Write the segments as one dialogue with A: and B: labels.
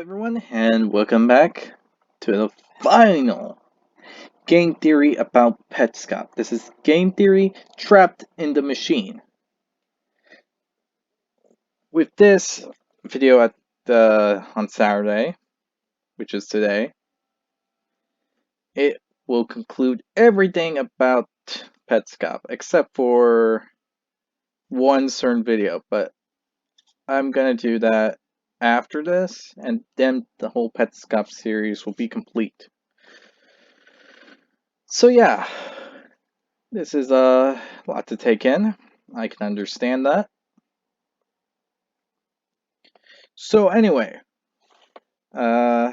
A: everyone, and welcome back to the final game theory about Petscop. This is game theory trapped in the machine. With this video on Saturday, which is today, it will conclude everything about Petscop except for one certain video, but I'm gonna do that after this, and then the whole Petscop series will be complete. So yeah, this is a lot to take in. I can understand that. So anyway, uh,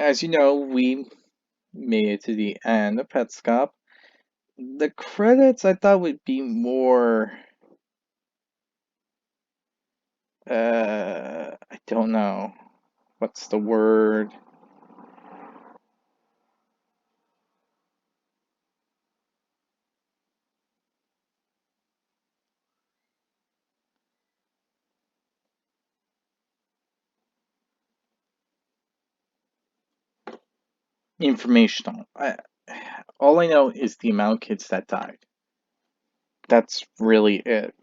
A: as you know, we made it to the end of Petscop. The credits I thought would be more, I don't know, what's the word? Informational. All I know is the amount of kids that died. That's really it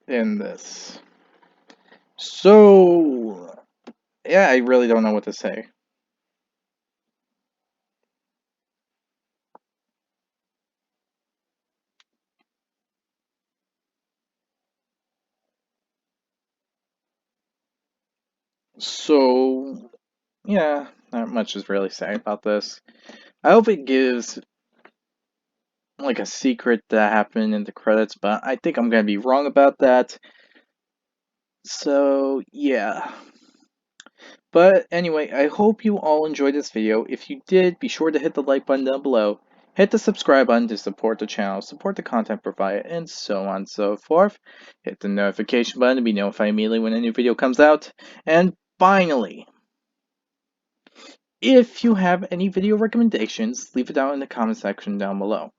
A: in this. So, yeah, I really don't know what to say. So, yeah, not much is really saying about this. I hope it gives like a secret that happened in the credits, but I think I'm gonna be wrong about that. So, yeah. But anyway, I hope you all enjoyed this video. If you did, be sure to hit the like button down below. Hit the subscribe button to support the channel, support the content provided, and so on and so forth. Hit the notification button to be notified immediately when a new video comes out. And finally, if you have any video recommendations, leave it down in the comment section down below.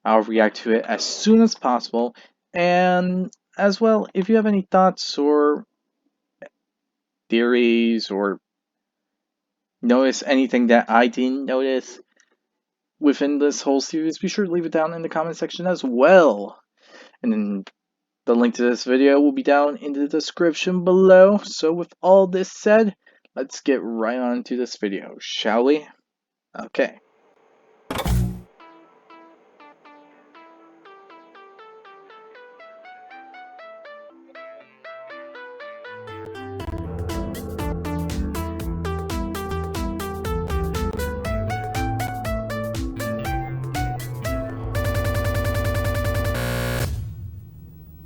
A: I'll react to it as soon as possible. And as well, if you have any thoughts or theories or notice anything that I didn't notice within this whole series, be sure to leave it down in the comment section as well. And then the link to this video will be down in the description below. So with all this said, let's get right on to this video, shall we? Okay.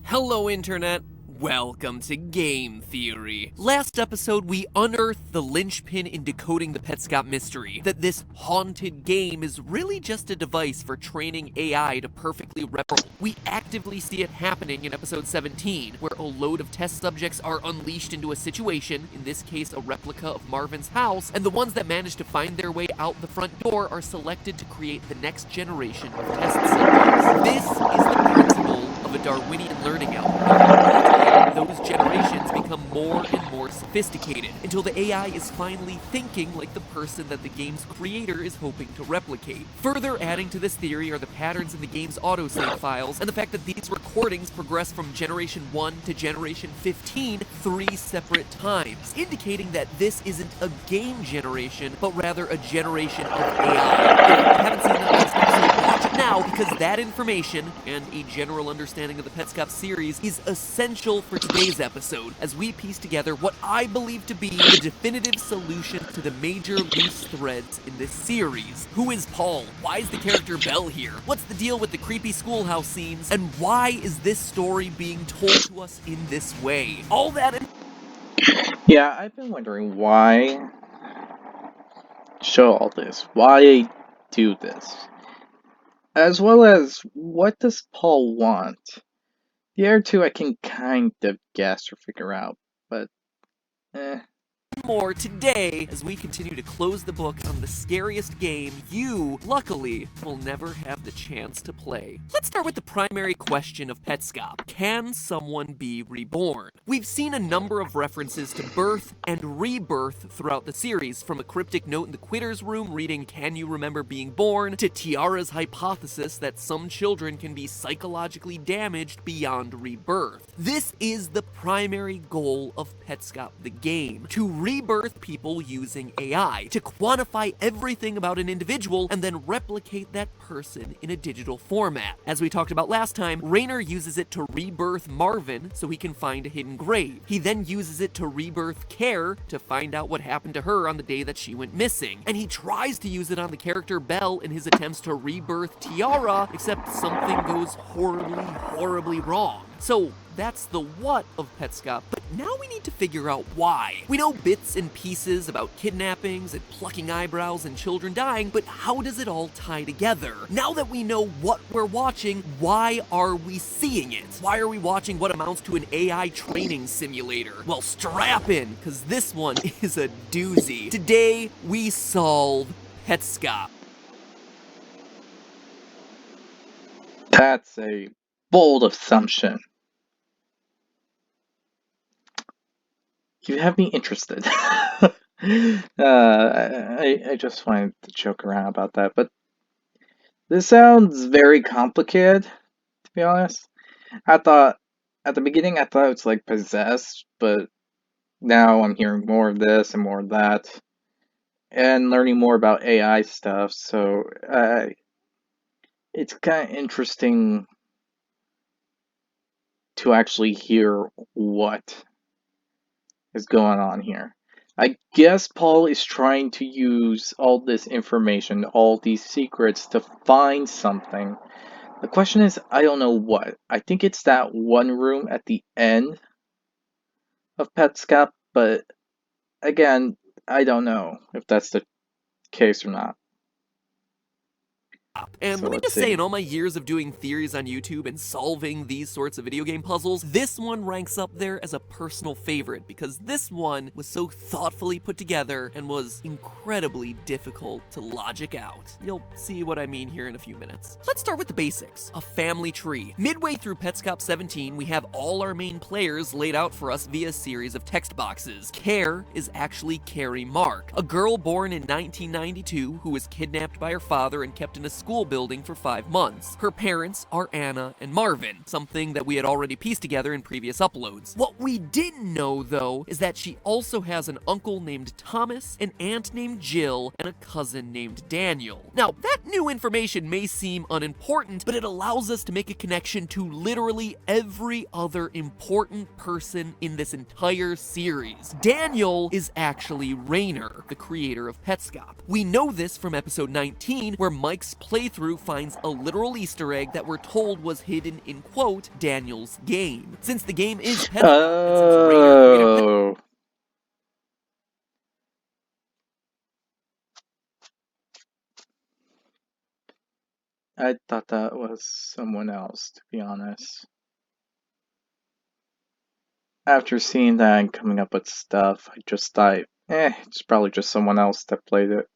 B: Hello, Internet. Welcome to Game Theory. Last episode, we unearthed the linchpin in decoding the Petscop mystery, that this haunted game is really just a device for training AI to perfectly replicate. We actively see it happening in episode 17, where a load of test subjects are unleashed into a situation, in this case a replica of Marvin's house, and the ones that manage to find their way out the front door are selected to create the next generation of test subjects. This is the principle of a Darwinian learning algorithm. Those generations become more and more sophisticated until the AI is finally thinking like the person that the game's creator is hoping to replicate. Further adding to this theory are the patterns in the game's autosave files and the fact that these recordings progress from Generation 1 to Generation 15 3 separate times, indicating that this isn't a game generation, but rather a generation of AI. If you haven't seen that last episode, watch it now, because that information and a general understanding of the Petscop series is essential for today's episode, as we piece together what I believe to be the definitive solution to the major loose threads in this series. Who is Paul? Why is the character Belle here? What's the deal with the creepy schoolhouse scenes? And why is this story being told to us in this way? All that and
A: Yeah, I've been wondering why show all this, why do this, as well as what does Paul want. The other two I can kind of guess or figure out, but
B: more today as we continue to close the book on the scariest game you, luckily, will never have the chance to play. Let's start with the primary question of Petscop. Can someone be reborn? We've seen a number of references to birth and rebirth throughout the series, from a cryptic note in the Quitter's room reading, "Can you remember being born?" to Tiara's hypothesis that some children can be psychologically damaged beyond rebirth. This is the primary goal of Petscop the game, to rebirth people using AI, to quantify everything about an individual and then replicate that person in a digital format. As we talked about last time, Rainer uses it to rebirth Marvin so he can find a hidden grave. He then uses it to rebirth Care to find out what happened to her on the day that she went missing. And he tries to use it on the character Belle in his attempts to rebirth Tiara, except something goes horribly wrong. So that's the what of Petscop, but now we need to figure out why. We know bits and pieces about kidnappings and plucking eyebrows and children dying, but how does it all tie together? Now that we know what we're watching, why are we seeing it? Why are we watching what amounts to an AI training simulator? Well, strap in, because this one is a doozy. Today, we solve Petscop.
A: That's a bold assumption. You have me interested. I just wanted to joke around about that, but this sounds very complicated, to be honest. I thought, at the beginning, I thought it was like possessed, but now I'm hearing more of this and more of that, and learning more about AI stuff, so it's kind of interesting to actually hear what is going on here. I guess Paul is trying to use all this information, all these secrets, to find something. The question is, I don't know what. I think it's that one room at the end of Petscop, but again, I don't know if that's the case or not.
B: And
A: So
B: let me
A: let's
B: just say,
A: see.
B: in all my years of doing theories on YouTube and solving these sorts of video game puzzles, this one ranks up there as a personal favorite, because this one was so thoughtfully put together and was incredibly difficult to logic out. You'll see what I mean here in a few minutes. Let's start with the basics. A family tree. Midway through Petscop 17, we have all our main players laid out for us via a series of text boxes. Care is actually Carrie Mark, a girl born in 1992 who was kidnapped by her father and kept in a school building for 5 months. Her parents are Anna and Marvin, something that we had already pieced together in previous uploads. What we didn't know, though, is that she also has an uncle named Thomas, an aunt named Jill, and a cousin named Daniel. Now, that new information may seem unimportant, but it allows us to make a connection to literally every other important person in this entire series. Daniel is actually Rainer, the creator of Petscop. We know this from episode 19, where Mike's playthrough finds a literal Easter egg that we're told was hidden in, quote, Daniel's game. Since the game is Petscop, and since Rainer created
A: Oh. I thought that was someone else, to be honest. After seeing that and coming up with stuff, I just thought, it's probably just someone else that played it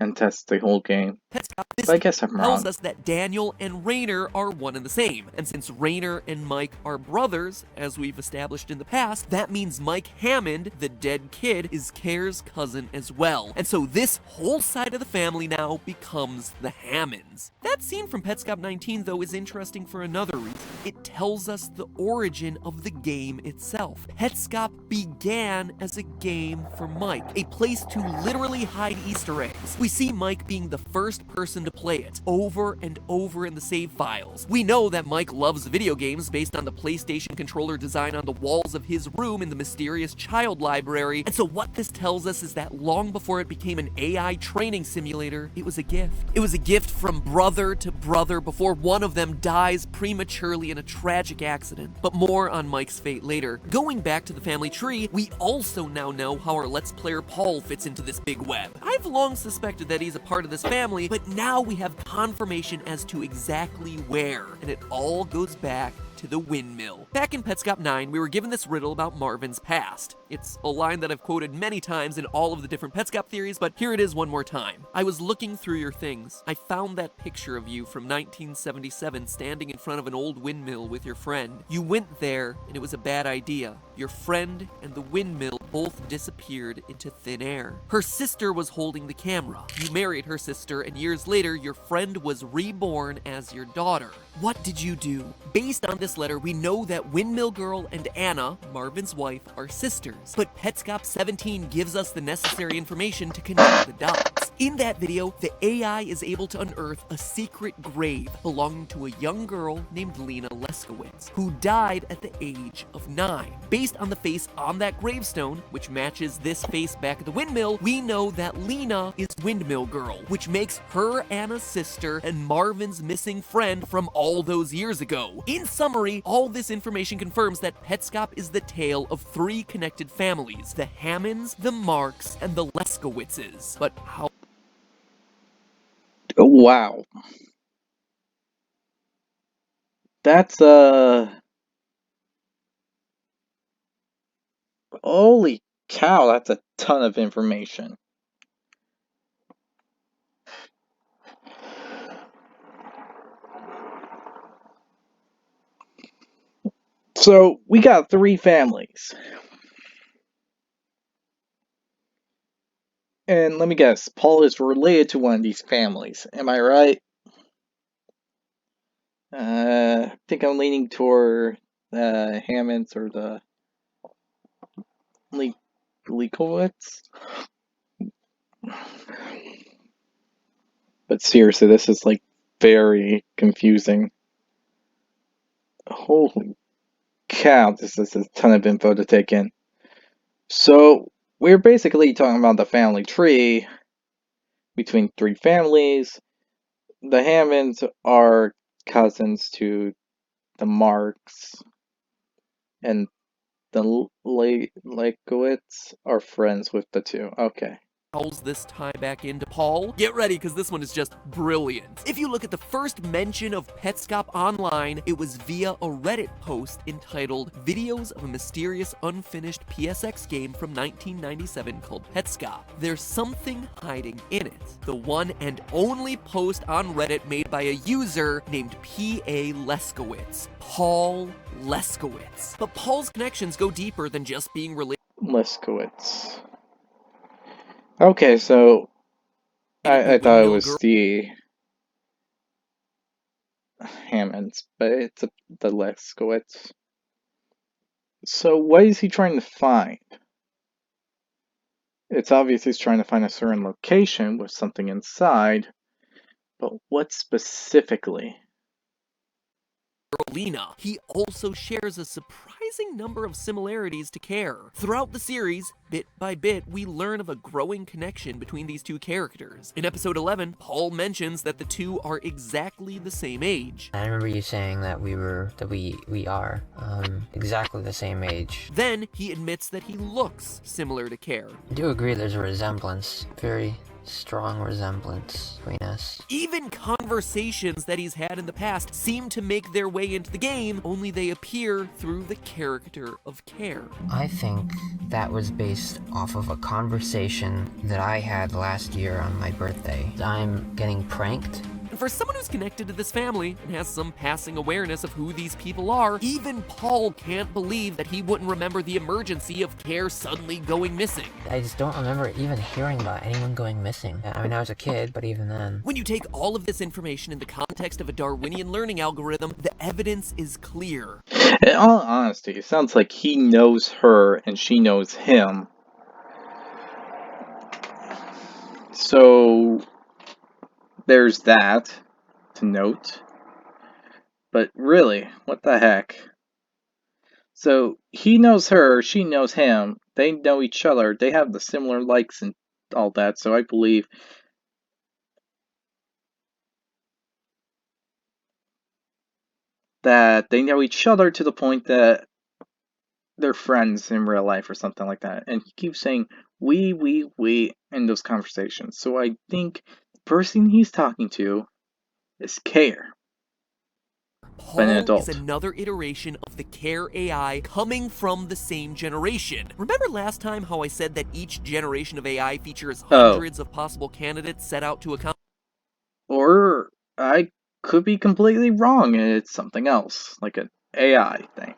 A: and tested the whole game.
B: Petscop,
A: But I guess I'm
B: tells
A: wrong.
B: us that Daniel and Rainer are one and the same. And since Rainer and Mike are brothers, as we've established in the past, that means Mike Hammond, the dead kid, is Care's cousin as well. And so this whole side of the family now becomes the Hammonds. That scene from Petscop 19, though, is interesting for another reason. It tells us the origin of the game itself. Petscop began as a game for Mike, a place to literally hide Easter eggs. We see Mike being the first person to play it over and over in the save files. We know that Mike loves video games based on the PlayStation controller design on the walls of his room in the mysterious child library, and so what this tells us is that long before it became an AI training simulator, it was a gift. It was a gift from brother to brother before one of them dies prematurely in a tragic accident. But more on Mike's fate later. Going back to the family tree, we also now know how our Let's Player Paul fits into this big web. I've long suspected that he's a part of this family, but now we have confirmation as to exactly where, and it all goes back to the windmill. Back in Petscop 9, we were given this riddle about Marvin's past. It's a line that I've quoted many times in all of the different Petscop theories, but here it is one more time. I was looking through your things. I found that picture of you from 1977 standing in front of an old windmill with your friend. You went there, and it was a bad idea. Your friend and the windmill both disappeared into thin air. Her sister was holding the camera. You married her sister, and years later, your friend was reborn as your daughter. What did you do? Based on this letter, we know that Windmill Girl and Anna, Marvin's wife, are sisters. But Petscop 17 gives us the necessary information to connect the dots. In that video, the AI is able to unearth a secret grave belonging to a young girl named Lena Leskowitz, who died at the age of 9. Based on the face on that gravestone, which matches this face back at the windmill, we know that Lena is Windmill Girl, which makes her Anna's sister and Marvin's missing friend from all those years ago. In summary, all this information confirms that Petscop is the tale of 3 connected families: the Hammonds, the Marks, and the Leskowitzes. But how?
A: Wow. That's, holy cow, that's a ton of information. So, we got 3 families. And let me guess, Paul is related to one of these families. Am I right? I think I'm leaning toward the Hammonds or the Leakowitz. But seriously, this is like very confusing. Holy cow, this is a ton of info to take in. So, we're basically talking about the family tree between 3 families. The Hammonds are cousins to the Marks, and the Leikowitz are friends with the 2. Okay.
B: How's this tie back into Paul? Get ready, because this one is just brilliant. If you look at the first mention of Petscop online, it was via a Reddit post entitled Videos of a Mysterious Unfinished PSX Game from 1997 called Petscop. There's something hiding in it. The one and only post on Reddit made by a user named P.A. Leskowitz. Paul Leskowitz. But Paul's connections go deeper than just being related.
A: Leskowitz. Okay, so I thought it was the Hammonds, but it's the Leskowitz. So what is he trying to find? It's obvious he's trying to find a certain location with something inside, but what specifically?
B: Lena. He also shares a surprising number of similarities to Care. Throughout the series, bit by bit, we learn of a growing connection between these 2 characters. In episode 11, Paul mentions that the 2 are exactly the same age.
C: I remember you saying that we are exactly the same age.
B: Then he admits that he looks similar to Care.
C: I do agree there's a resemblance, very strong resemblance between us.
B: Even conversations that he's had in the past seem to make their way into the game, only they appear through the character of Care.
C: I think that was based off of a conversation that I had last year on my birthday. I'm getting pranked.
B: And for someone who's connected to this family and has some passing awareness of who these people are, even Paul can't believe that he wouldn't remember the emergency of Care suddenly going missing.
C: I just don't remember even hearing about anyone going missing. I mean, I was a kid, but even then.
B: When you take all of this information in the context of a Darwinian learning algorithm, the evidence is clear.
A: In all honesty, it sounds like he knows her and she knows him. So there's that to note. But really, what the heck? So he knows her, she knows him, they know each other, they have the similar likes and all that, so I believe that they know each other to the point that they're friends in real life or something like that. And he keeps saying we in those conversations. So I think the person he's talking to is Care. But an
B: Paul
A: adult.
B: is another iteration of the Care AI coming from the same generation. Remember last time how I said that each generation of AI features hundreds of possible candidates set out to account?
A: Or I could be completely wrong and it's something else, like an AI thing.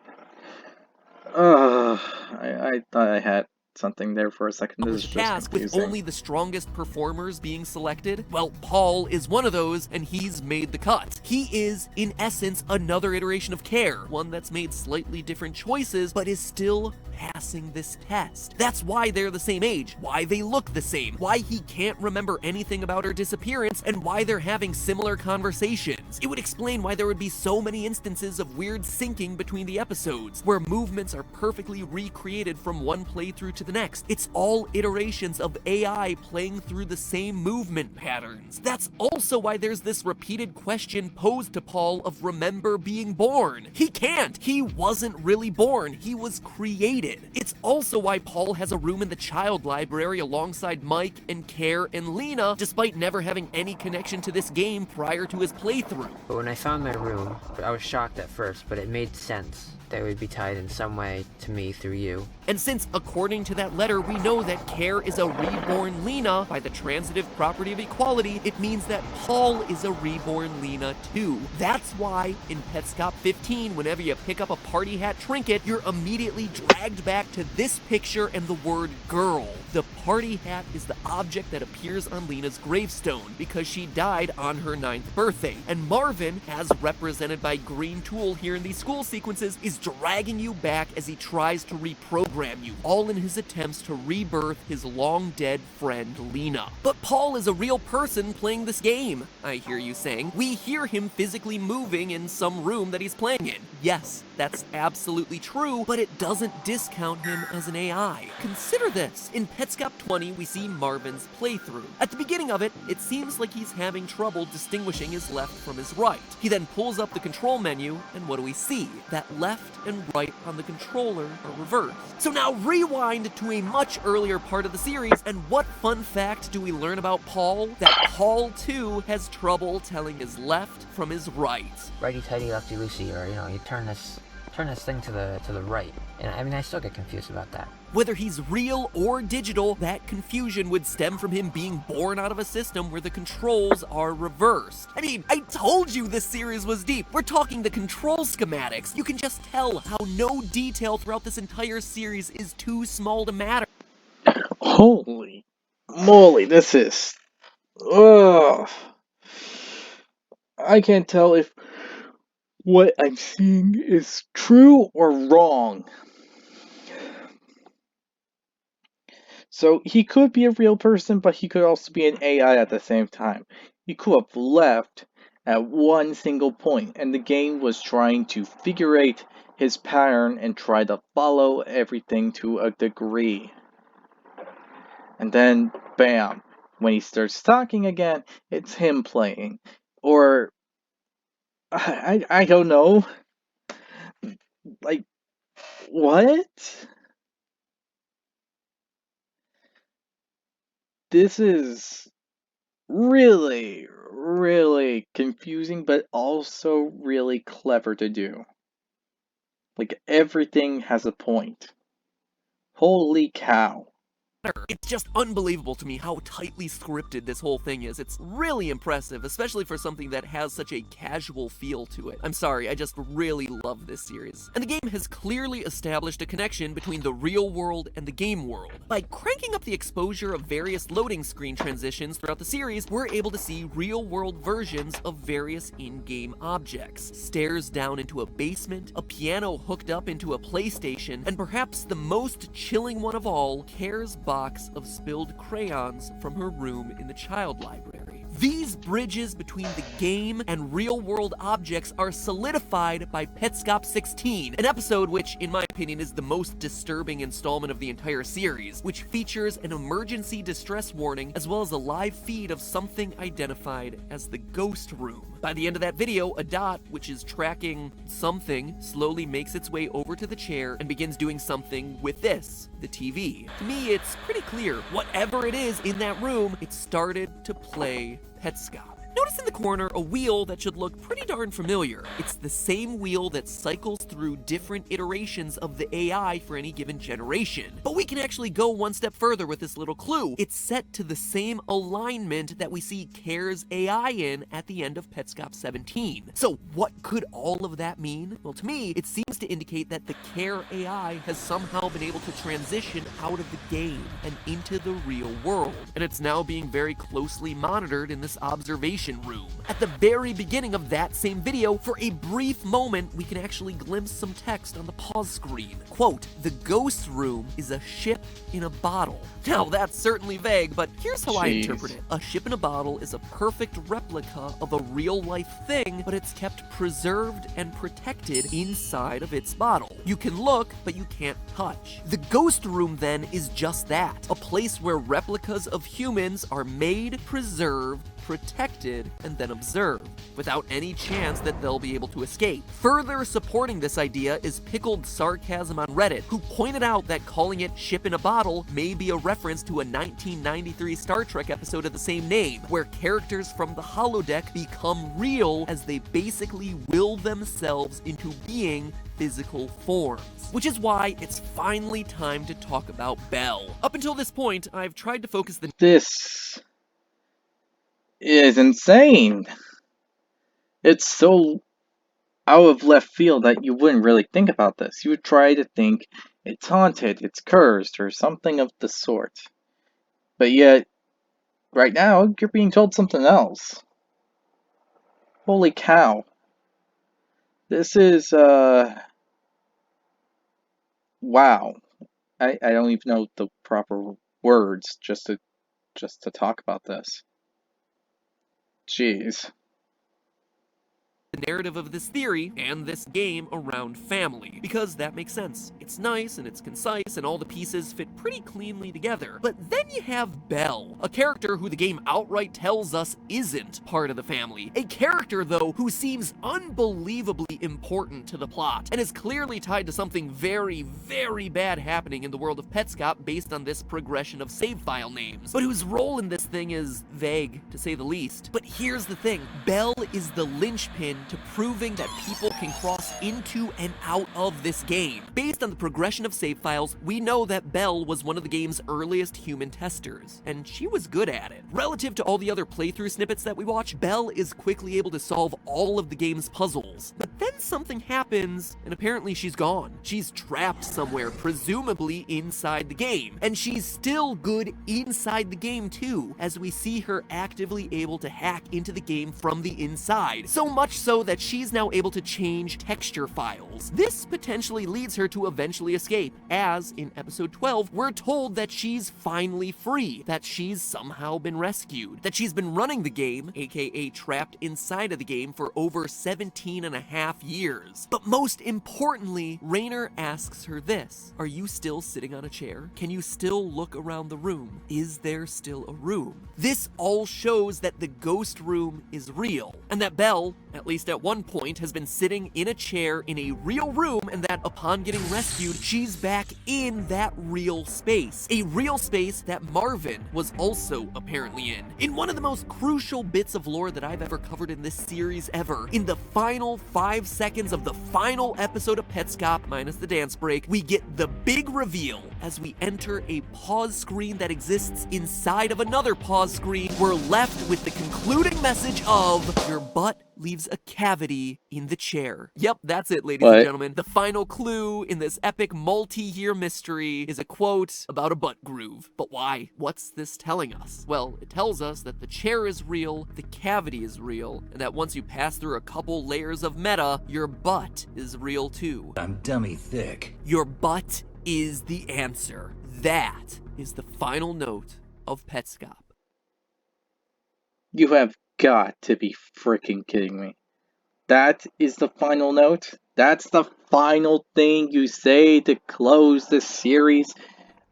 A: I thought I had something there for a second. This is just
B: Task with
A: confusing.
B: only the strongest performers being selected? Well, Paul is one of those, and he's made the cut. He is, in essence, another iteration of Care, one that's made slightly different choices, but is still passing this test. That's why they're the same age, why they look the same, why he can't remember anything about her disappearance, and why they're having similar conversations. It would explain why there would be so many instances of weird syncing between the episodes, where movements are perfectly recreated from one playthrough to the next. It's all iterations of AI playing through the same movement patterns. That's also why there's this repeated question posed to Paul of remember being born. He can't. He wasn't really born. He was created. It's also why Paul has a room in the child library alongside Mike and Care and Lena, despite never having any connection to this game prior to his playthrough.
C: But when I found my room, I was shocked at first, but it made sense. They would be tied in some way to me through you.
B: And since, according to that letter, we know that Care is a reborn Lena by the transitive property of equality, it means that Paul is a reborn Lena too. That's why in Petscop 15, whenever you pick up a party hat trinket, you're immediately dragged back to this picture and the word girl. The party hat is the object that appears on Lena's gravestone because she died on her 9th birthday. And Marvin, as represented by Green Tool here in these school sequences, is dragging you back as he tries to reprogram you, all in his attempts to rebirth his long-dead friend Lena. But Paul is a real person playing this game, I hear you saying. We hear him physically moving in some room that he's playing in. Yes, that's absolutely true, but it doesn't discount him as an AI. Consider this. In Petscop 20, we see Marvin's playthrough. At the beginning of it, it seems like he's having trouble distinguishing his left from his right. He then pulls up the control menu, and what do we see? That left and right on the controller are reversed. So now rewind to a much earlier part of the series, and what fun fact do we learn about Paul? That Paul, too, has trouble telling his left from his right.
C: Righty-tighty, lefty-loosey, or, you turn this thing to the right. And I mean, I still get confused about that.
B: Whether he's real or digital, that confusion would stem from him being born out of a system where the controls are reversed. I mean, I told you this series was deep. We're talking the control schematics. You can just tell how no detail throughout this entire series is too small to matter.
A: Holy moly, this is... Ugh. I can't tell if what I'm seeing is true or wrong. So he could be a real person, but he could also be an AI at the same time. He could have left at one single point, and the game was trying to figure out his pattern and try to follow everything to a degree. And then, bam, when he starts talking again, it's him playing. Or, I don't know. Like, what? This is really, really confusing, but also really clever to do. Like, everything has a point. Holy cow.
B: It's just unbelievable to me how tightly scripted this whole thing is. It's really impressive, especially for something that has such a casual feel to it. I'm sorry, I just really love this series. And the game has clearly established a connection between the real world and the game world. By cranking up the exposure of various loading screen transitions throughout the series, we're able to see real-world versions of various in-game objects. Stairs down into a basement, a piano hooked up into a PlayStation, and perhaps the most chilling one of all, Care's box of spilled crayons from her room in the child library. These bridges between the game and real-world objects are solidified by Petscop 16, an episode which, in my opinion, is the most disturbing installment of the entire series, which features an emergency distress warning as well as a live feed of something identified as the ghost room. By the end of that video, a dot, which is tracking something, slowly makes its way over to the chair and begins doing something with this, the TV. To me, it's pretty clear, whatever it is in that room, it started to play Petscop. Notice in the corner a wheel that should look pretty darn familiar. It's the same wheel that cycles through different iterations of the AI for any given generation. But we can actually go one step further with this little clue. It's set to the same alignment that we see CARE's AI in at the end of Petscop 17. So what could all of that mean? Well, to me, it seems to indicate that the CARE AI has somehow been able to transition out of the game and into the real world. And it's now being very closely monitored in this observation room. At the very beginning of that same video, for a brief moment, we can actually glimpse some text on the pause screen. Quote, "The ghost room is a ship in a bottle." Now, that's certainly vague, but here's how I interpret it. A ship in a bottle is a perfect replica of a real-life thing, but it's kept preserved and protected inside of its bottle. You can look, but you can't touch. The ghost room, then, is just that. A place where replicas of humans are made, preserved, protected, and then observed, without any chance that they'll be able to escape. Further supporting this idea is Pickled Sarcasm on Reddit, who pointed out that calling it Ship in a Bottle may be a reference to a 1993 Star Trek episode of the same name, where characters from the holodeck become real as they basically will themselves into being physical forms. Which is why it's finally time to talk about Belle. Up until this point, I've tried to focus the
A: This is insane. It's so out of left field that you wouldn't really think about this. You would try to think it's haunted, it's cursed, or something of the sort. But yet, right now, you're being told something else. Holy cow. This is, wow. I don't even know the proper words just to talk about this. Jeez.
B: narrative of this theory and this game around family, because that makes sense. It's nice and it's concise and all the pieces fit pretty cleanly together. But then you have Belle, a character who the game outright tells us isn't part of the family. A character, though, who seems unbelievably important to the plot and is clearly tied to something very, very bad happening in the world of Petscop based on this progression of save file names, but whose role in this thing is vague, to say the least. But here's the thing, Belle is the linchpin to proving that people can cross into and out of this game. Based on the progression of save files, we know that Belle was one of the game's earliest human testers, and she was good at it. Relative to all the other playthrough snippets that we watch, Belle is quickly able to solve all of the game's puzzles. But then something happens, and apparently she's gone. She's trapped somewhere, presumably inside the game. And she's still good inside the game too, as we see her actively able to hack into the game from the inside. So much so that she's now able to change texture files. This potentially leads her to eventually escape, as in episode 12, we're told that she's finally free, that she's somehow been rescued, that she's been running the game, aka trapped inside of the game, for over 17 and a half years. But most importantly, Raynor asks her this: are you still sitting on a chair? Can you still look around the room? Is there still a room? This all shows that the ghost room is real, and that Belle, at least at one point, has been sitting in a chair in a real room, and that upon getting rescued, she's back in that real space. A real space that Marvin was also apparently in. In one of the most crucial bits of lore that I've ever covered in this series ever, in the final 5 seconds of the final episode of Petscop, minus the dance break, we get the big reveal as we enter a pause screen that exists inside of another pause screen. We're left with the concluding message of, your butt leaves a cavity in the chair. Yep, that's it, ladies and gentlemen. The final clue in this epic multi-year mystery is a quote about a butt groove. But why? What's this telling us? Well, it tells us that the chair is real, the cavity is real, and that once you pass through a couple layers of meta, your butt is real too.
D: I'm dummy thick.
B: Your butt is the answer. That is the final note of Petscop.
A: You have got to be freaking kidding me. That is the final note? That's the final thing you say to close the series?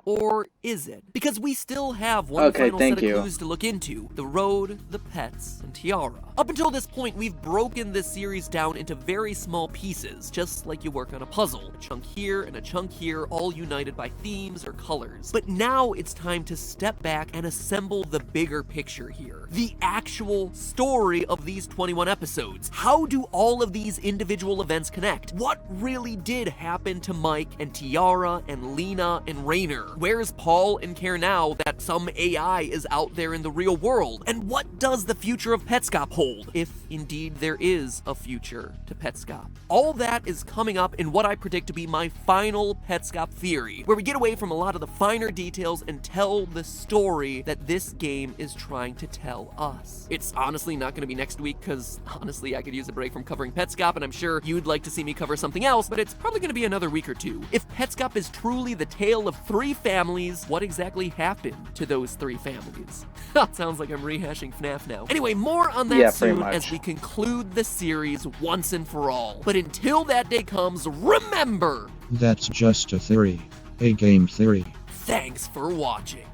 B: Or is it? Because we still have one
A: Okay,
B: final set
A: thank
B: of
A: you.
B: clues to look into: the road, the pets, and Tiara. Up until this point, we've broken this series down into very small pieces, just like you work on a puzzle. A chunk here and a chunk here, all united by themes or colors. But now it's time to step back and assemble the bigger picture here. The actual story of these 21 episodes. How do all of these individual events connect? What really did happen to Mike and Tiara and Lena and Rainer? Where's Paul and Care now that some AI is out there in the real world? And what does the future of Petscop hold, if indeed there is a future to Petscop? All that is coming up in what I predict to be my final Petscop theory, where we get away from a lot of the finer details and tell the story that this game is trying to tell us. It's honestly not going to be next week, because honestly I could use a break from covering Petscop, and I'm sure you'd like to see me cover something else, but it's probably going to be another week or two. If Petscop is truly the tale of 3 families, what exactly happened to those 3 families? Sounds like I'm rehashing FNAF now. Anyway, more on that
A: Yeah, pretty
B: soon
A: much.
B: as we conclude the series once and for all. But until that day comes, remember,
D: That's just a theory. A game theory.
B: thanks for watching.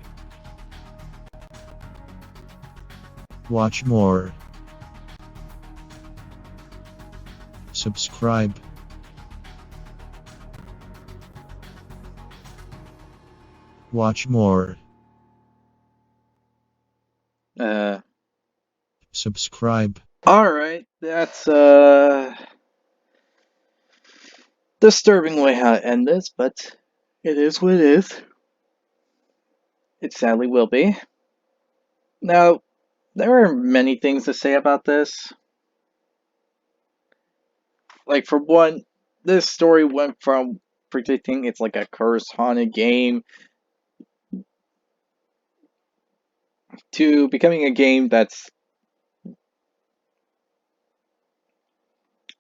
D: Watch more. Subscribe. Watch more. Subscribe.
A: Alright, that's disturbing way how to end this, but it is what it is. It sadly will be. Now, there are many things to say about this. Like, for one, this story went from predicting it's like a cursed haunted game to becoming a game that's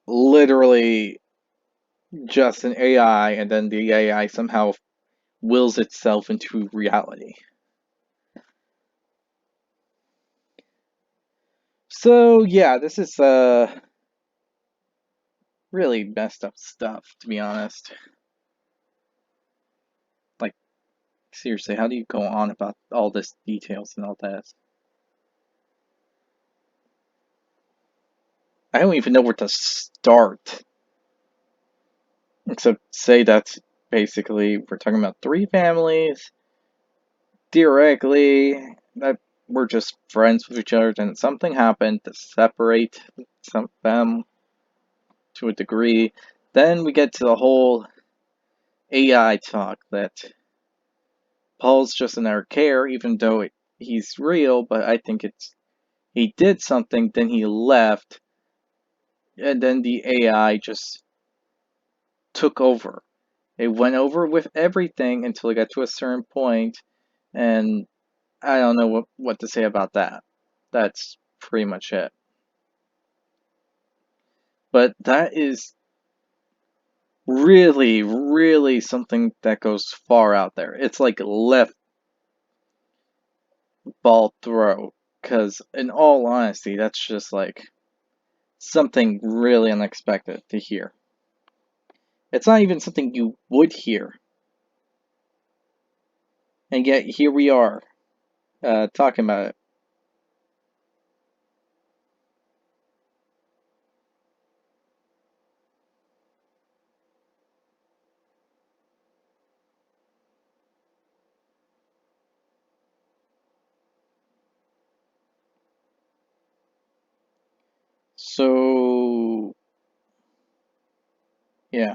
A: literally just an AI, and then the AI somehow wills itself into reality. So yeah, this is really messed up stuff, to be honest. Like, seriously, how do you go on about all this details and all this? I don't even know where to start. Except say that's basically we're talking about 3 families. Theoretically, that we're just friends with each other, and something happened to separate some of them to a degree. Then we get to the whole AI talk that Paul's just in our care, even though he's real, but I think he did something, then he left, and then the AI just took over. It went over with everything until it got to a certain point, and I don't know what to say about that. That's pretty much it. But that is really, really something that goes far out there. It's like left ball throw, because in all honesty, that's just like something really unexpected to hear. It's not even something you would hear. And yet, here we are, talking about it. So, yeah.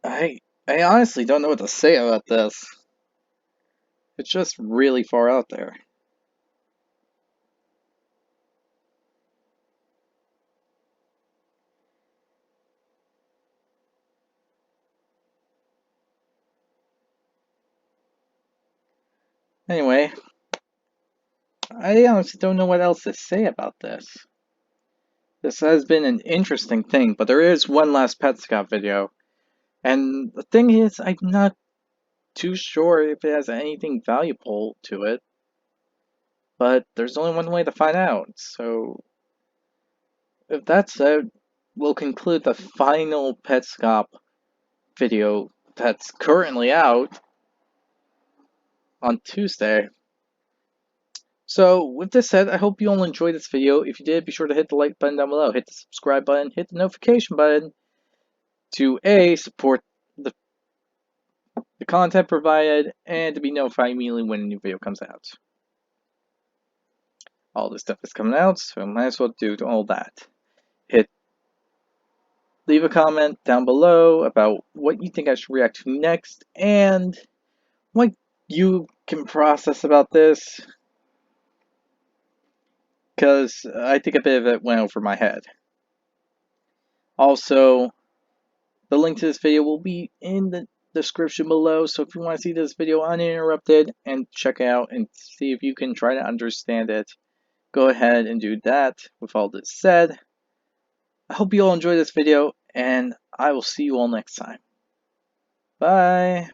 A: I I honestly don't know what to say about this. It's just really far out there. Anyway, I honestly don't know what else to say about this. This has been an interesting thing, but there is one last Petscop video. And the thing is, I'm not too sure if it has anything valuable to it. But there's only one way to find out. So, if that's it, we'll conclude the final Petscop video that's currently out on Tuesday. So, with this said, I hope you all enjoyed this video. If you did, be sure to hit the like button down below, hit the subscribe button, hit the notification button to A, support the, the content provided, and to be notified immediately when a new video comes out. All this stuff is coming out, so I might as well do all that. Leave a comment down below about what you think I should react to next, and what you can process about this, because I think a bit of it went over my head. Also, the link to this video will be in the description below, so if you want to see this video uninterrupted and check it out and see if you can try to understand it, go ahead and do that. With all this said, I hope you all enjoyed this video, and I will see you all next time. Bye!